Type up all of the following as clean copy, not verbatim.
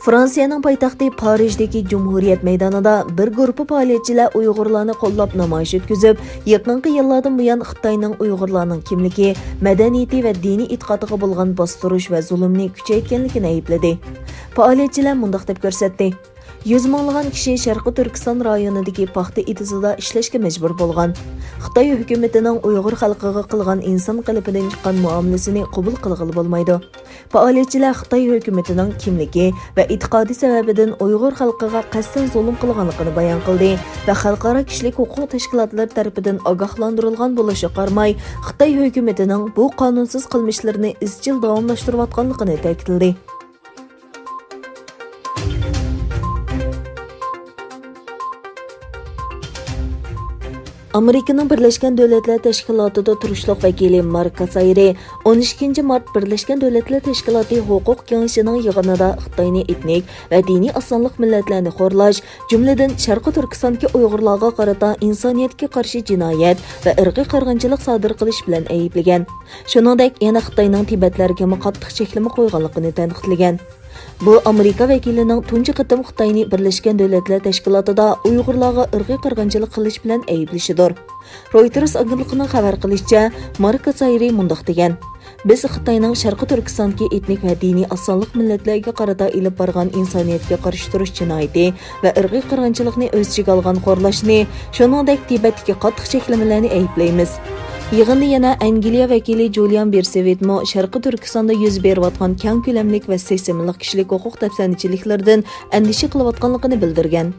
Fransiyaning poytaxti Parijdagi Cumhuriyet meydanida bir guruh faoliyatchilar Uyg'urlarni qo'llab namoyish o'tkazib, yaqinqi yillardan buyon Xitoyning Uyg'urlarning kimligi, madaniyati va diniy e'tiqodiga bo'lgan bostirish va zulmni kuchaytganligini aybladi. Faoliyatchilar mundaq deb ko'rsatdi: 100 minglagan kishi Sharqiy Turkiston rayonidagi paxta itizida ishlashga majbur bo'lgan. Xitoy hukumatining Uyg'ur xalqiga qilgan inson qalbidan chiqqan muomalasini qabul qilg'ili bo'lmaydi. Faoliyatchilar Xitoy hukumatining kimligi va e'tiqodi sababidan Uyg'ur xalqiga qasddan zulm qilganligini bayon qildi va xalqaro kishilik huquq tashkilotlari tomonidan ogohlantirilgan bo'lishi qaramay, Xitoy hukumatining bu qonunsiz qilmishlarini izchil davomlashtirayotganligini ta'kidladi. Amerikaning Birleşken Devletler Teşkilatı'da turuşluq vakili Mark Kasayri 12 Mart Birleşken Devletler Teşkilatı Huquq Kengashining yig'inida Xitoyni etnik va diniy asonliq millatlarni xo'rlash, jumladan Sharqiy Turkistondagi Uyg'urlarga qarata insoniyatga qarshi jinoyat va irqiy qirg'inchilik sodir qilish bilan ayblagan. Shuningdek, yana Xitoyning Tibetlarga qattiq cheklama qo'yganligini tanqidlagan. Bu Amerika vakilining tunji qatim Xitoyni Birleşken Devletler Teşkilatı'da Uyg'urlarga irqiy qirg'inchilik qilish bilan ayblashidir. Reuters agentligining xabar qilishicha, Mark Kasayri mundaq degan: "Biz Xitoyning Sharqiy Turkistondagi etnik va diniy asonliq millatlarga qarata ilib borgan insoniyatga qarshi turish jinoyati va irqiy qirg'inchilikni o'z ichiga olgan xo'rlashni, shuningdek Tibetdagi qattiq cheklamalarni ayblaymiz." Yig'inda yana Angliya vakili Julian Bersevitmo Sharqiy Turkistonda yuz berayotgan keng ko'lamlik va sesimliq kishilik huquq tafsirchiliklardan andisha qilayotganligini bildirgan.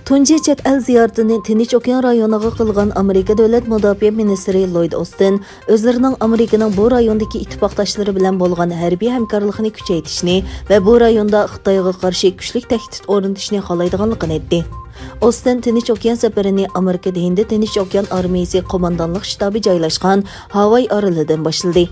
Tunji chet el ziyoratini Tinch okean rayoniga qilgan Amerika Davlat Mudofaa ministri Lloyd Austin o'zlarining Amerikaning bu rayondagi ittifoqdoshlari bilan bo'lgan harbiy hamkorlikni kuchaytirishni va bu rayonda Xitoyga qarshi kuchli tahdid o'rnatishni xohlaydiganligini aytdi. Austin Tinch okean safarini Amerikada Hind Tinch okean armiyasi qo'mondonlik shtabi joylashgan Havay orolidan boshladi.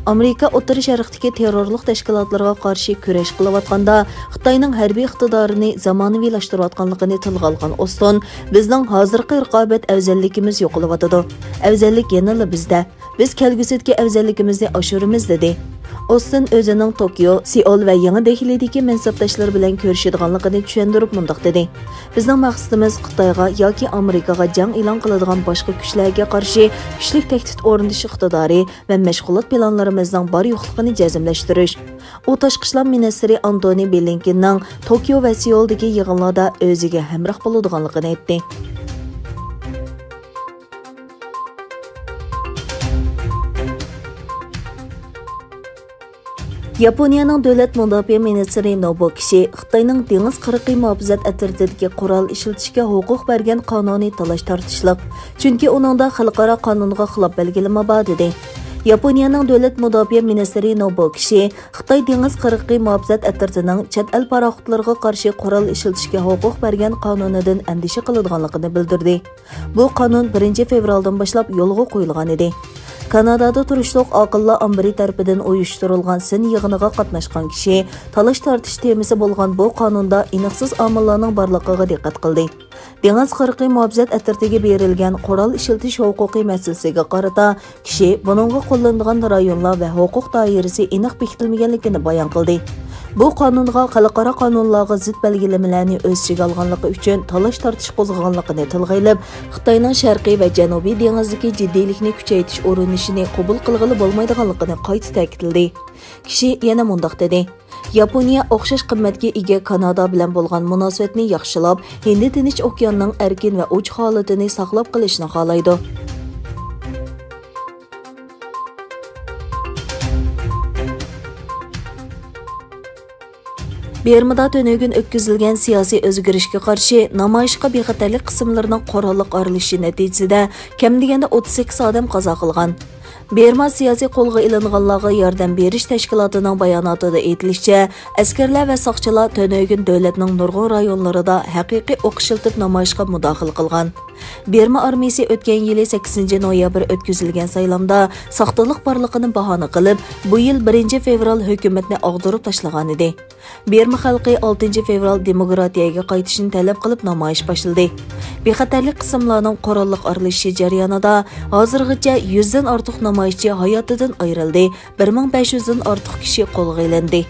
Amerika O'rta Sharqdagi terrorlik tashkilotlariga qarshi kurash qilayotganda Xitoyning harbiy iqtidorini zamonaviylashtirayotganligini tilga olgan Austin, bizning hozirgi raqobat afzalligimiz yo'qolyotdi. Afzallik yanada bizda. Biz kelgusidagi afzalligimizni oshiramiz dedi. Austin o'zining Tokyo, Seul va Yangi Dehlidagi mansabdoshlari bilan ko'rishadiganligini tushuntirib mundaq dedi: "Bizning maqsadimiz Xitoyga yoki Amerikaga jang e'lon qiladigan boshqa kuchlarga qarshi kuchli tahdid o'rnatish iqtidori va mashg'ulot planlarimizning bor yo'qligini jazmlashtirish." U tashqi ishlar ministri Antony Blinkenning Tokyo va Seuldagi yig'inlarda o'ziga hamroh bo'ladiganligini aytdi. Yaponiyaning davlat mudofaa ministri Nobuo Kishi Xitoyning dengiz qirg'i muhofazat atrofidagi qurol ishlatishga huquq bergan qonuniy talash tortishliq, chunki uningda xalqaro qonunga xilof belgilama bor dedi. Yaponiyaning davlat mudofaa ministri Nobuo Kishi Xitoy dengiz qirg'i muhofazat atrofining chet el paraxodlariga qarshi qurol ishlatishga huquq bergan qonunidan andisha qiladiganligini bildirdi. Bu qonun 1 fevraldan boshlab yo'lga qo'yilgan edi. Kanadada turishliq aqlli Ambri tarafidan uyushtirilgan sin yig'iniga qatnashgan kishi talash tortish temasi bo'lgan bu qonunda aniqsiz omillarning borligiga diqqat qildi. Dengiz qirg'i muhofazat atrofiga berilgan qurol ishlatish huquqiy masalasiga qarata kishi buningga qo'llanilgan rayonlar va huquq doirasi aniq bekitilmaganligini bayon qildi. Bu qonunga xalqaro qonunlarga zid belgilamalarni o'z ichiga olganligi uchun talash tortish qo'zg'aganligini tilg'aylab, Xitoyning sharqiy va janubiy dengizdagi jiddiylikni kuchaytirish urinishini qabul qilg'ili bo'lmaydiganligini qayta ta'kidladi. Kishi yana mundaq dedi: Yaponiya o'xshash qimmatga ega Kanada bilan bo'lgan munosabatni yaxshilab, Hind Tinch okeanining erkin va uch holatini saqlab qolishni xohlaydi. Bermuda tönögün ötküzülgen siyasi özgürüşke qarşı namayışqa bexatarlik qismlarining qurolliq arilishi natijasida kam deganda 38 odam qazo qilgan. Berma siyosiy qo'lga ilinganlarga yordam berish tashkilotining bayonotida aytilishicha, askarlar va soqchilar tönögün davlatning nurg'un rayonlarida haqiqiy o'q ishlatib namoyishga mudoxil qilgan. Berma armiyasi o'tgan yili 8 noyabr o'tkazilgan saylamda saxtalik barligini bahona qilib, bu yil 1 fevral hukumatni og'dirib tashlagan edi. Berma xalqi 6 fevral demokratiyaga qaytishini talab qilib namoyish boshladi. Bexatarlik qismlarning qurolliq aralashishi jarayonida hozirgacha 100 dan ortiq namoyishchi hayotidan ayrildi, 1500 dan ortiq kishi qo'lga olindi.